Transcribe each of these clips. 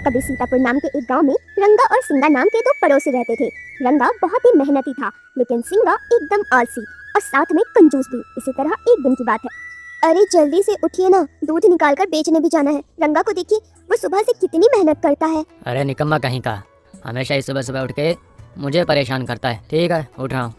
कभी सीतापुर नाम के एक गांव में रंगा और सिंगा नाम के दो पड़ोसी रहते थे। रंगा बहुत ही मेहनती था, लेकिन सिंगा एकदम आलसी और साथ में कंजूस भी। इसी तरह एक दिन की बात है। अरे जल्दी से उठिए ना, दूध निकाल कर बेचने भी जाना है। रंगा को देखिए, वो सुबह से कितनी मेहनत करता है। अरे निकम्मा कहीं का, हमेशा ही सुबह सुबह उठ के मुझे परेशान करता है। ठीक है, उठ रहा हूँ।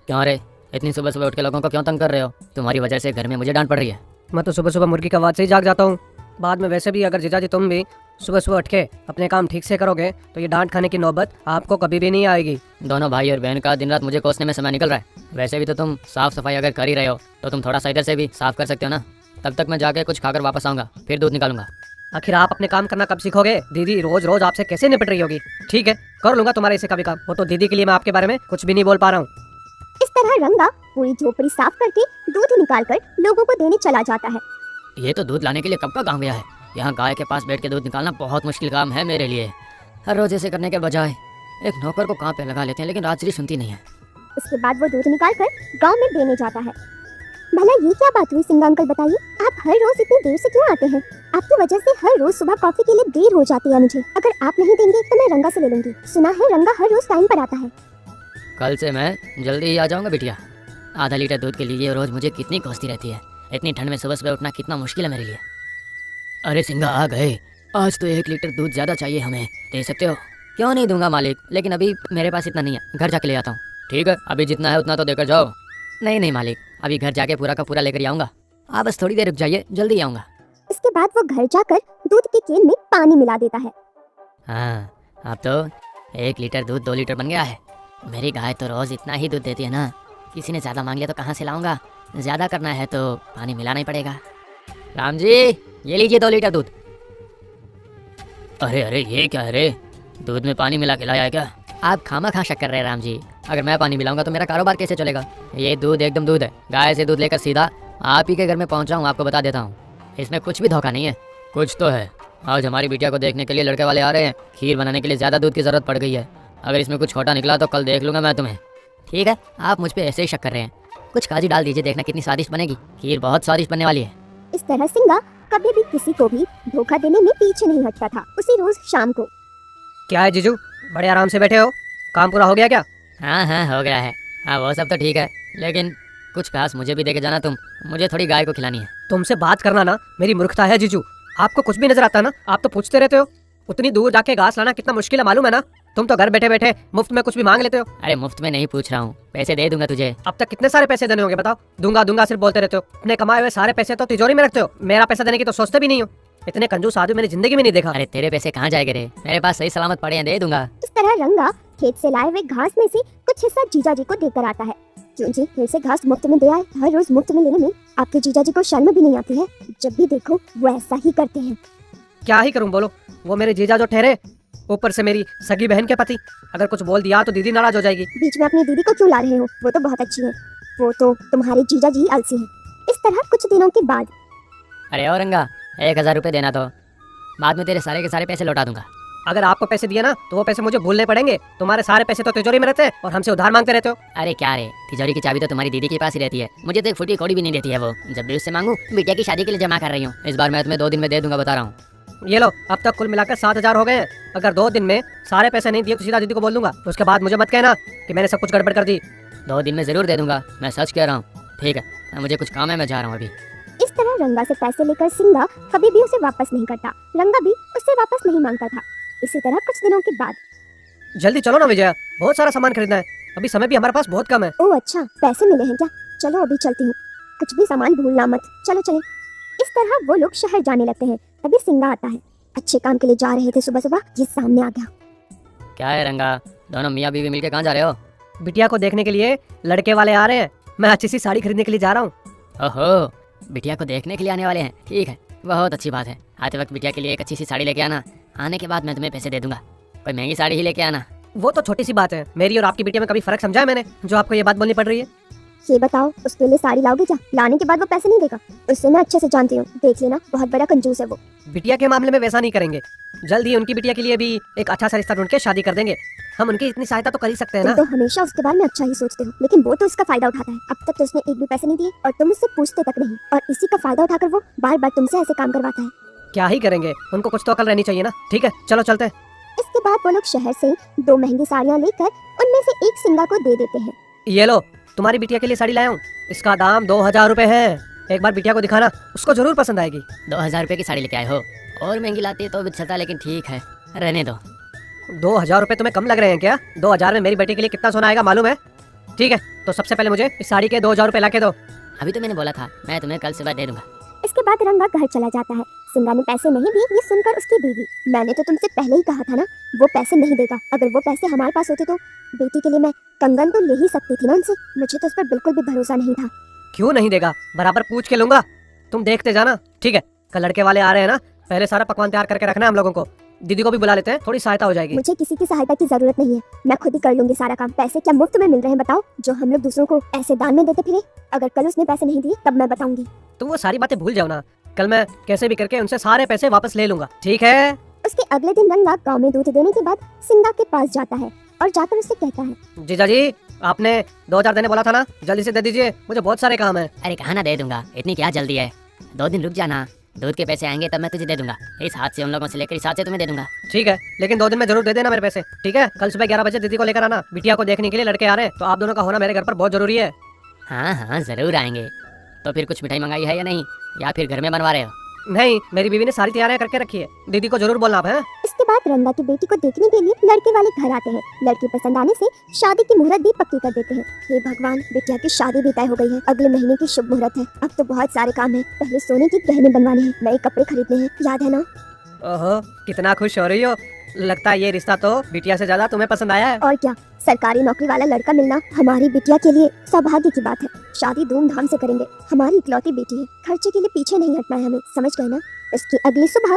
क्यों रे, इतनी सुबह सुबह उठ के लोगों को क्यों तंग कर रहे हो? तुम्हारी वजह से घर में मुझे डांट पड़ रही है। मैं तो सुबह सुबह मुर्गी की आवाज़ से ही जाग जाता हूँ। बाद में वैसे भी अगर जीजाजी तुम भी सुबह सुबह उठ के अपने काम ठीक से करोगे तो ये डांट खाने की नौबत आपको कभी भी नहीं आएगी। दोनों भाई और बहन का दिन रात मुझे कोसने में समय निकल रहा है। वैसे भी तो तुम साफ सफाई अगर कर ही रहे हो तो तुम थोड़ा सा इधर से भी साफ कर सकते हो ना। तब तक मैं जाके कुछ खाकर वापस आऊँगा, फिर दूध निकालूंगा। आखिर आप अपने काम करना कब सीखोगे? दीदी रोज रोज आपसे कैसे निपट रही होगी। ठीक है, कर लूंगा तुम्हारे इसे कभी काम। वो तो दीदी के लिए मैं आपके बारे में कुछ भी नहीं बोल पा रहा हूँ। इस तरह रंगा पूरी झोपड़ी साफ करके दूध निकालकर लोगों को देने चला जाता है। ये तो दूध लाने के लिए कब का काम गया है। यहाँ गाय के पास बैठ के दूध निकालना बहुत मुश्किल काम है मेरे लिए। हर रोज ऐसे करने के बजाय एक नौकर को काम पे लगा लेते हैं, लेकिन राजश्री सुनती नहीं है। उसके बाद वो दूध निकालकर गांव में देने जाता है। भला ये क्या बात हुई सिंगा अंकल, बताइए, आप हर रोज इतनी देर से क्यों आते हैं? आपकी वजह से हर रोज सुबह कॉफी के लिए देर हो जाती है मुझे। अगर आप नहीं देंगे तो मैं रंगा से ले लूंगी। सुना है रंगा हर रोज टाइम पर आता है। कल से मैं जल्दी ही आ जाऊंगा बिटिया। आधा लीटर दूध के लिए रोज मुझे कितनी कोसती रहती है। इतनी ठंड में सुबह सुबह उठना कितना मुश्किल है मेरे लिए। अरे सिंगा आ गए, आज तो 1 लीटर दूध ज़्यादा चाहिए हमें, दे सकते हो? क्यों नहीं दूंगा मालिक, लेकिन अभी मेरे पास इतना नहीं है, घर जाके ले आता हूँ। ठीक है, अभी जितना है उतना तो देकर जाओ। नहीं नहीं मालिक, अभी घर जाके पूरा का पूरा लेकर आऊँगा। आप बस थोड़ी देर रुक जाइए, जल्दी आऊँगा। इसके बाद वो घर जाकर दूध के केन में पानी मिला देता है। हाँ, अब तो 1 लीटर दूध 2 लीटर बन गया है। मेरी गाय तो रोज़ इतना ही दूध देती है ना, किसी ने ज़्यादा मांग लिया तो कहाँ से लाऊंगा? ज़्यादा करना है तो पानी मिलाना ही पड़ेगा। राम जी, ये लीजिए 2 लीटर दूध। अरे अरे, ये क्या है रे? दूध में पानी मिला के लाया है क्या? आप खामा खा शक कर रहे हैं राम जी। अगर मैं पानी मिलाऊंगा तो मेरा कारोबार कैसे चलेगा? ये दूध एकदम दूध है, गाय से दूध लेकर सीधा आप ही के घर में पहुंचा हूँ। आपको बता देता हूँ, इसमें कुछ भी धोखा नहीं है। कुछ तो है। आज हमारी बिटिया को देखने के लिए लड़के वाले आ रहे हैं। खीर बनाने के लिए ज़्यादा दूध की ज़रूरत पड़ गई है। अगर इसमें कुछ खोटा निकला तो कल देख लूँगा मैं तुम्हें। ठीक है, आप मुझ पर ऐसे ही शक कर रहे हैं। कुछ काजू डाल दीजिए, देखना कितनी स्वादिष्ट बनेगी। खीर बहुत स्वादिष्ट बनने वाली है। इस तरह सिंगा कभी भी किसी को भी धोखा देने में पीछे नहीं हटता था। उसी रोज शाम को। क्या है जीजू, बड़े आराम से बैठे हो? काम पूरा हो गया क्या? हाँ हाँ, हो गया है। हाँ, वो सब तो ठीक है, लेकिन कुछ घास मुझे भी देके जाना तुम। मुझे थोड़ी गाय को खिलानी है। तुमसे बात करना ना मेरी मूर्खता है जीजू। आपको कुछ भी नजर आता ना, आप तो पूछते रहते हो। उतनी दूर जाके घास लाना कितना मुश्किल है मालूम है ना? तुम तो घर बैठे बैठे मुफ्त में कुछ भी मांग लेते हो। अरे मुफ्त में नहीं पूछ रहा हूँ, पैसे दे दूंगा तुझे। अब तक कितने सारे पैसे देने होंगे बताओ? दूंगा दूंगा सिर्फ बोलते रहते हो। अपने कमाए हुए सारे पैसे तो तिजोरी में रखते हो, मेरा पैसा देने की तो सोचते भी नहीं हो। इतने कंजूस आदमी मैंने जिंदगी में नहीं देखा। अरे तेरे पैसे कहाँ जाएंगे रे? मेरे पास सही सलामत पड़े हैं, दे दूंगा। इस तरह रंगा खेत से लाए हुए घास में से कुछ हिस्सा जीजा जी को देकर आता है। क्यों जी, फिर से घास मुफ्त में दे आए? हर रोज मुफ्त में लेने में आपके जीजा जी को शर्म भी नहीं आती है? जब भी देखो वो ऐसा ही करते हैं। क्या ही करूं बोलो, वो मेरे जीजा जो ठहरे, ऊपर से मेरी सगी बहन के पति। अगर कुछ बोल दिया तो दीदी नाराज हो जाएगी। बीच में अपनी दीदी को क्यों ला रहे हो? वो तो बहुत अच्छी है। वो तो तुम्हारे जीजा जी आलसी हैं। इस तरह कुछ दिनों के बाद। अरे और रंगा, 1000 रुपये देना, तो बाद में तेरे सारे के सारे पैसे लौटा दूंगा। अगर आपको पैसे दिए ना तो वो पैसे मुझे भूलने पड़ेंगे। तुम्हारे सारे पैसे तो तिजोरी में रहते हैं और हमसे उधार मांगते रहते हो। अरे क्या रे, तिजोरी की चाबी तो तुम्हारी दीदी के पास ही रहती है। मुझे तो एक फुटी कौड़ी भी नहीं देती है वो। जब भी उससे मांगू, बिटिया की शादी के लिए जमा कर रही हूँ। इस बार मैं तुम्हें 2 दिन में दे दूंगा, बता रहा हूँ। ये लो, अब तक कुल मिलाकर 7000 हो गए हैं। अगर 2 दिन में सारे पैसे नहीं दिए तो सीधा दीदी को बोल दूंगा। उसके बाद मुझे मत कहना कि मैंने सब कुछ गड़बड़ कर दी। 2 दिन में जरूर दे दूंगा, मैं सच कह रहा हूँ। ठीक है, मुझे कुछ काम है, मैं जा रहा हूँ अभी। इस तरह रंगा से पैसे लेकर सिंगा कभी भी उसे वापस नहीं करता। रंगा भी उससे वापस नहीं मांगता था। इसी तरह कुछ दिनों के बाद। जल्दी चलो ना विजया, बहुत सारा सामान खरीदना है। अभी समय भी हमारे पास बहुत कम है। ओह अच्छा, पैसे मिले हैं क्या? चलो अभी चलती हूँ, कुछ भी सामान भूलना मत। चलो चले। इस तरह वो लोग शहर जाने लगते हैं। तभी सिंगा आता है। अच्छे काम के लिए जा रहे थे सुबह सुबह, ये सामने आ गया। क्या है रंगा, दोनों मियाँ बीवी मिलके कहाँ जा रहे हो? बिटिया को देखने के लिए लड़के वाले आ रहे हैं। मैं अच्छी सी साड़ी खरीदने के लिए जा रहा हूँ। ओहो, बिटिया को देखने के लिए आने वाले हैं? ठीक है, बहुत अच्छी बात है। आते वक्त बिटिया के लिए एक अच्छी सी साड़ी लेके आना। आने के बाद मैं तुम्हें पैसे दे दूंगा। कोई महंगी साड़ी ही लेके आना। वो तो छोटी सी बात है। मेरी और आपकी बिटिया में कभी फर्क समझा है मैंने, जो आपको ये बात बोलनी पड़ रही है? ये बताओ, उसके लिए साड़ी लाओगे क्या? लाने के बाद वो पैसे नहीं देगा? उससे मैं अच्छे से जानती हूँ, देख लेना, बहुत बड़ा कंजूस है वो। बिटिया के मामले में वैसा नहीं करेंगे। जल्द ही उनकी बिटिया के लिए भी एक अच्छा सा रिश्ता ढूंढ के शादी कर देंगे। हम उनकी इतनी सहायता तो कर ही सकते हैं ना। तुम तो हमेशा उसके बारे में अच्छा ही सोचते हो, लेकिन वो तो उसका फायदा उठाता है। अब तक तो उसने एक भी पैसे नहीं दिए और तुम उससे पूछते तक नहीं, और इसी का फायदा उठाकर वो बार बार तुमसे ऐसे काम करवाता है। क्या ही करेंगे, उनको कुछ तो अकल रहनी चाहिए ना। ठीक है चलो चलते हैं। इसके बाद वो लोग शहर से 2 महंगी साड़ियाँ लेकर उनमें से एक सिंगा को दे देते हैं। ये लो, तुम्हारी बिटिया के लिए साड़ी लाया हूँ। इसका दाम 2000 रुपए है। एक बार बिटिया को दिखाना, उसको जरूर पसंद आएगी। 2000 रुपये की साड़ी लेके आए हो, और महंगी लाती तो भी चलता, लेकिन ठीक है, रहने दो। 2000 रुपए तुम्हें कम लग रहे हैं क्या? 2000 में मेरी बेटी के लिए कितना सोना आएगा मालूम है? ठीक है, तो सबसे पहले मुझे इस साड़ी के 2000 रुपए ला के दो। अभी तो मैंने बोला था मैं तुम्हें कल सुबह दे दूंगा। इसके बाद रंगा घर चला जाता है। सिंगा ने पैसे नहीं दिए ये सुनकर उसकी बीवी, मैंने तो तुमसे पहले ही कहा था ना वो पैसे नहीं देगा। अगर वो पैसे हमारे पास होते तो बेटी के लिए मैं कंगन तो ले ही सकती थी ना उनसे। मुझे तो उस पर बिल्कुल भी भरोसा नहीं था। क्यों नहीं देगा? बराबर पूछ के लूंगा, तुम देखते जाना। ठीक है, कल लड़के वाले आ रहे हैं ना, पहले सारा पकवान तैयार करके रखना है हम लोगों को। दीदी को भी बुला लेते हैं, थोड़ी सहायता हो जाएगी। मुझे किसी की सहायता की जरूरत नहीं है, मैं खुद ही कर लूंगी सारा काम। पैसे क्या मुफ्त में मिल रहे हैं बताओ, जो हम लोग दूसरों को ऐसे दान में देते फिरे? अगर कल उसने पैसे नहीं दिए तब मैं बताऊंगी। तुम वो सारी बातें भूल जाओ ना, कल मैं कैसे भी करके उनसे सारे पैसे वापस ले लूंगा। ठीक है? उसके अगले दिन रंगा गांव में दूध देने के बाद सिंगा के पास जाता है और जाकर उससे कहता है, जीजा जी आपने 2000 देने बोला था ना, जल्दी से दे दीजिए, मुझे बहुत सारे काम है। अरे कहाँ ना दे दूंगा, इतनी क्या जल्दी है, 2 दिन रुक जाना, दूध के पैसे आएंगे तब मैं तुझे दे दूंगा। इस हाथ से उन लोगों से लेकर इस हाथ से तुम्हें दे दूंगा। ठीक है, लेकिन 2 दिन में जरूर दे देना मेरे पैसे। ठीक है, कल सुबह 11 बजे दीदी को लेकर आना। बिटिया को देखने के लिए लड़के आ रहे हैं, तो आप दोनों का होना मेरे घर पर बहुत जरूरी है। हाँ हाँ जरूर आएंगे। तो फिर कुछ मिठाई मंगाई है या नहीं, या फिर घर में बनवा रहे हो? नहीं, मेरी बीवी ने सारी तैयारियां करके रखी है, दीदी को जरूर बोलना आप है। इसके बाद रंगा की बेटी को देखने के लिए लड़के वाले घर आते हैं। लड़की पसंद आने से शादी की मुहूर्त भी पक्की कर देते हैं। हे भगवान, बिटिया की शादी भी तय हो गई है, अगले महीने की शुभ मुहूर्त है। अब तो बहुत सारे काम है, पहले सोने के गहने बनवाने हैं, नए कपड़े खरीदने हैं, याद है ना? ओहो, कितना खुश हो रही हो, लगता है ये रिश्ता तो बिटिया से ज्यादा तुम्हें पसंद आया है। और क्या, सरकारी नौकरी वाला लड़का मिलना हमारी बिटिया के लिए सौभाग्य की बात है। शादी धूमधाम से करेंगे, हमारी इकलौती बेटी है, खर्चे के लिए पीछे नहीं हटना है हमें, समझ गए ना? इसकी अगली सुबह,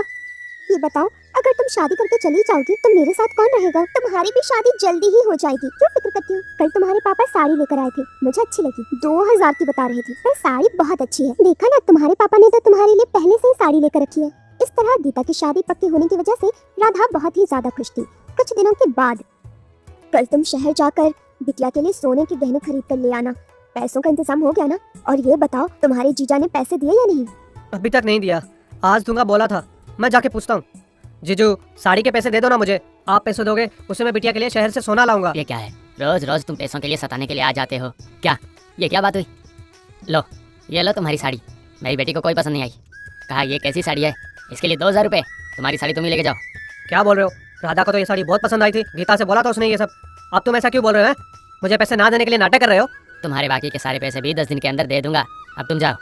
ये बताओ अगर तुम शादी करके चली जाओगी तो मेरे साथ कौन रहेगा? तुम्हारी भी शादी जल्दी ही हो जाएगी, क्यों फिक्र करती हो? कल तुम्हारे पापा साड़ी लेकर आए थे, मुझे अच्छी लगी, 2000 की बता रहे थे, पर साड़ी बहुत अच्छी है। देखा ना, तुम्हारे पापा ने तो तुम्हारे लिए पहले से ही साड़ी लेकर रखी है। इस तरह गीता की शादी पक्की होने की वजह से राधा बहुत ही ज्यादा खुश थी। कुछ दिनों के बाद, कल तुम शहर जाकर बिटिया के लिए सोने के गहने खरीद कर ले आना। पैसों का इंतजाम हो गया ना? और ये बताओ तुम्हारे जीजा ने पैसे दिए या नहीं? अभी तक नहीं दिया, आज दूंगा बोला था, मैं जाके पूछता हूँ। जीजू साड़ी के पैसे दे दो ना मुझे, आप पैसे दोगे उससे मैं बिटिया के लिए शहर से सोना लाऊंगा। ये क्या है, रोज रोज तुम पैसों के लिए सताने के लिए आ जाते हो क्या? ये क्या बात हुई? लो ये लो तुम्हारी साड़ी, मेरी बेटी को कोई पसंद नहीं आई। कहा ये कैसी साड़ी है, इसके लिए 2000 रुपये, तुम्हारी साड़ी तुम ही लेके जाओ। क्या बोल रहे हो? राधा को तो ये साड़ी बहुत पसंद आई थी, गीता से बोला था उसने ये सब, अब तुम ऐसा क्यों बोल रहे हो? मुझे पैसे ना देने के लिए नाटक कर रहे हो? तुम्हारे बाकी के सारे पैसे भी 10 दिन के अंदर दे दूंगा, अब तुम जाओ।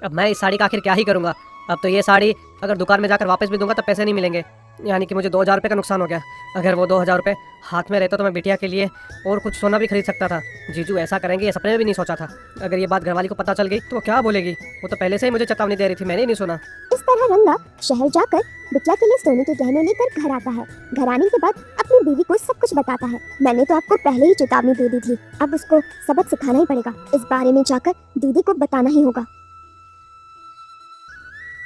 अब मैं इस साड़ी का आखिर क्या ही करूंगा? अब तो ये साड़ी अगर दुकान में जाकर वापस भी दूंगा तो पैसे नहीं मिलेंगे, यानी कि मुझे 2000 रुपये का नुकसान हो गया। अगर वो 2000 रुपये हाथ में रहता तो मैं बिटिया के लिए और कुछ सोना भी खरीद सकता था। जीजू ऐसा करेंगे ये सपने में भी नहीं सोचा था। अगर ये बात घरवाली को पता चल गई तो वो क्या बोलेगी? वो तो पहले से ही मुझे चेतावनी दे रही थी, मैंने ही नहीं सुना। इस तरह रंगा शहर जाकर बिटिया के लिए सोने के गहने लेकर घर आता है। घर आने के बाद अपनी बीवी को सब कुछ बताता है। मैंने तो आपको पहले ही चेतावनी दे दी थी, अब उसको सबक सिखाना ही पड़ेगा। इस बारे में जाकर दीदी को बताना ही होगा।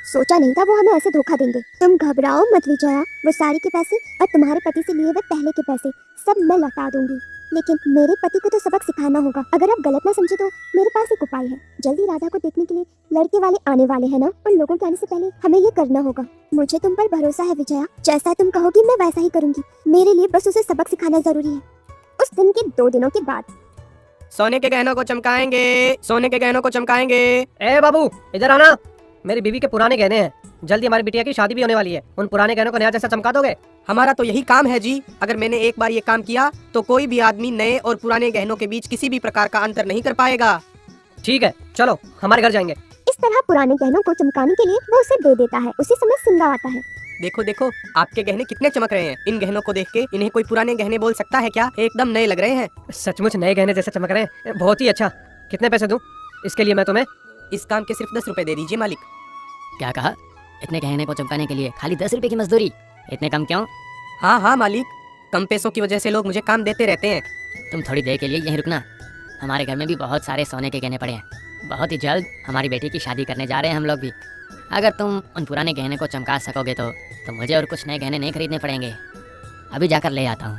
सोचा नहीं था वो हमें ऐसे धोखा देंगे। तुम घबराओ मत विजया, वो साड़ी के पैसे और तुम्हारे पति से लिए हुए पहले के पैसे सब मैं लौटा दूंगी, लेकिन मेरे पति को तो सबक सिखाना होगा। अगर आप गलत ना समझे तो मेरे पास एक उपाय है। जल्दी राधा को देखने के लिए लड़के वाले आने वाले हैं ना, उन लोगों के आने से पहले हमें ये करना होगा। मुझे तुम पर भरोसा है विजया, जैसा तुम कहोगी मैं वैसा ही करूंगी। मेरे लिए बस उसे सबक सिखाना जरूरी है। उस दिन के 2 दिनों के बाद, सोने के गहनों को चमकाएंगे, सोने के गहनों को चमकाएंगे। ए बाबू इधर आना, मेरी बीवी के पुराने गहने हैं, जल्दी हमारी बिटिया की शादी भी होने वाली है, उन पुराने गहनों को नया जैसा चमका दोगे? हमारा तो यही काम है जी, अगर मैंने एक बार ये काम किया तो कोई भी आदमी नए और पुराने गहनों के बीच किसी भी प्रकार का अंतर नहीं कर पाएगा। ठीक है चलो हमारे घर जाएंगे। इस तरह पुराने गहनों को चमकाने के लिए वो उसे दे देता है। उसी समय सिंगा आता है। देखो देखो आपके गहने कितने चमक रहे हैं, इन गहनों को देख के इन्हें कोई पुराने गहने बोल सकता है क्या? एकदम नए लग रहे हैं। सचमुच नए गहने जैसे चमक रहे हैं, बहुत ही अच्छा। कितने पैसे दूं इसके लिए मैं तुम्हें? इस काम के सिर्फ 10 रुपए दे दीजिए मालिक। क्या कहा? इतने गहने को चमकाने के लिए खाली 10 रुपए की मजदूरी? इतने कम क्यों? हाँ हाँ मालिक, कम पैसों की वजह से लोग मुझे काम देते रहते हैं। तुम थोड़ी देर के लिए यहीं रुकना, हमारे घर में भी बहुत सारे सोने के गहने पड़े हैं। बहुत ही जल्द हमारी बेटी की शादी करने जा रहे हैं हम लोग भी। अगर तुम उन पुराने गहने को चमका सकोगे तो मुझे और कुछ नए गहने नहीं खरीदने पड़ेंगे। अभी जाकर ले आता हूँ।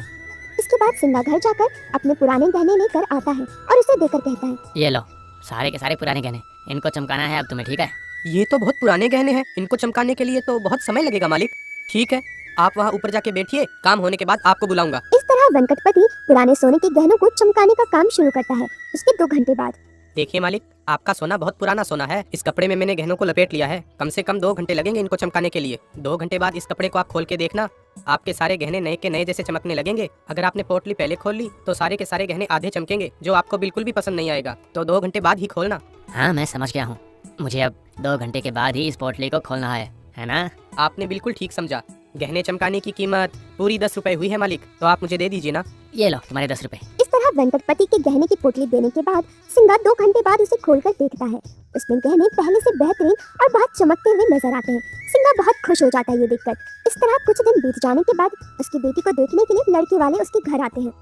इसके बाद सिंगा घर जाकर अपने पुराने गहने लेकर आता है और उसे देकर कहता है, ये लो सारे के सारे पुराने गहने, इनको चमकाना है अब तुम्हें, ठीक है? ये तो बहुत पुराने गहने हैं, इनको चमकाने के लिए तो बहुत समय लगेगा मालिक। ठीक है, आप वहाँ ऊपर जाके बैठिए, काम होने के बाद आपको बुलाऊंगा। इस तरह वेंकटपति पुराने सोने के गहनों को चमकाने का काम शुरू करता है। उसके 2 घंटे बाद देखिए मालिक, आपका सोना बहुत पुराना सोना है। इस कपड़े में मैंने गहनों को लपेट लिया है। कम से कम 2 घंटे लगेंगे इनको चमकाने के लिए। 2 घंटे बाद इस कपड़े को आप खोल के देखना, आपके सारे गहने नए के नए जैसे चमकने लगेंगे। अगर आपने पोटली पहले खोल ली तो सारे के सारे गहने आधे चमकेंगे, जो आपको बिल्कुल भी पसंद नहीं आएगा। तो 2 घंटे बाद ही खोलना। हाँ मैं समझ गया हूँ, मुझे अब 2 घंटे के बाद ही इस पोटली को खोलना है ना? आपने बिल्कुल ठीक समझा। गहने चमकाने की कीमत पूरी 10 रुपए हुई है मालिक, तो आप मुझे दे दीजिए ना। ये लो तुम्हारे 10 रुपए। इस तरह वेंकटपति के गहने की पोटली देने के बाद सिंगा 2 घंटे बाद उसे खोलकर देखता है। उसमें गहने पहले से बेहतरीन और बहुत चमकते हुए नजर आते हैं। सिंगा बहुत खुश हो जाता है ये देखकर। इस तरह कुछ दिन बीत जाने के बाद उसकी बेटी को देखने के लिए लड़के वाले उसके घर आते हैं।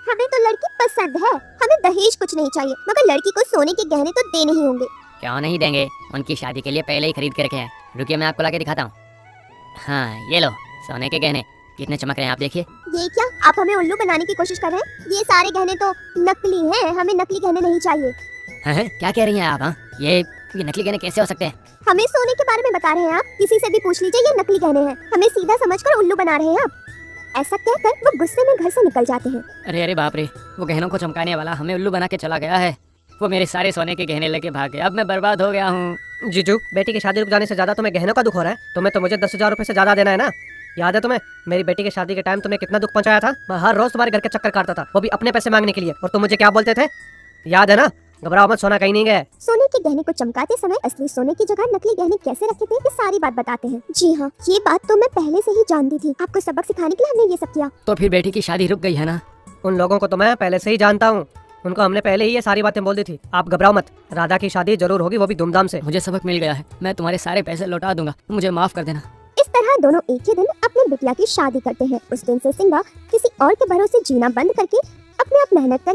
हमें तो लड़की पसंद है, हमें दहेज कुछ नहीं चाहिए, मगर लड़की को सोने के गहने तो देने ही होंगे। क्यों नहीं देंगे, उनकी शादी के लिए पहले ही खरीद के रखे हैं। रुकिए मैं आपको लाके दिखाता हूँ। हाँ ये लो सोने के गहने, कितने चमक रहे हैं आप देखिए। ये क्या, आप हमें उल्लू बनाने की कोशिश कर रहे हैं? ये सारे गहने तो नकली हैं, हमें नकली गहने नहीं चाहिए। हैं? क्या कह रही हैं आप? हाँ ये नकली गहने कैसे हो सकते हैं? हमें सोने के बारे में बता रहे हैं आप? किसी से भी पूछ लीजिए, ये नकली गहने हैं। हमें सीधा समझकर उल्लू बना रहे हैं आप। ऐसा कहकर वो गुस्से में घर से निकल जाते हैं। अरे अरे बाप रे, वो गहनों को चमकाने वाला हमें उल्लू बना के चला गया है। वो मेरे सारे सोने के गहने लेके भाग गया, अब मैं बर्बाद हो गया हूँ। जीजू, बेटी की शादी रुक जाने से ज्यादा तुम्हें गहनों का दुख हो रहा है। तुम्हें तो मुझे 10,000 रुपए से ज्यादा देना है ना। याद है तुम्हें, मेरी बेटी की शादी के टाइम तुम्हें कितना दुख पहुंचाया था? मैं हर रोज तुम्हारे घर के चक्कर काटता था, वो भी अपने पैसे मांगने के लिए। और तुम मुझे क्या बोलते थे, याद है ना? घबराओ मत, सोना कहीं नहीं गया। सोने के गहने को चमकाते समय असली सोने की जगह नकली गहने कैसे रखे थे, ये सारी बात बताते हैं। जी हाँ, ये बात तो मैं पहले से ही जानती थी। आपको सबक सिखाने के लिए हमने ये सब किया। तो फिर बेटी की शादी रुक गई है ना? उन लोगों को तो मैं पहले से ही जानता हूँ, उनको हमने पहले ही ये सारी बातें बोल दी थी। आप घबराओ मत, राधा की शादी जरूर होगी, वो भी धूमधाम से। मुझे सबक मिल गया है, मैं तुम्हारे सारे पैसे लौटा दूंगा, मुझे माफ कर देना। इस तरह दोनों एक ही दिन अपने बिटिया की शादी करते हैं। उस दिन से सिंगा किसी और के भरोसे जीना बंद करके अपने आप मेहनत कर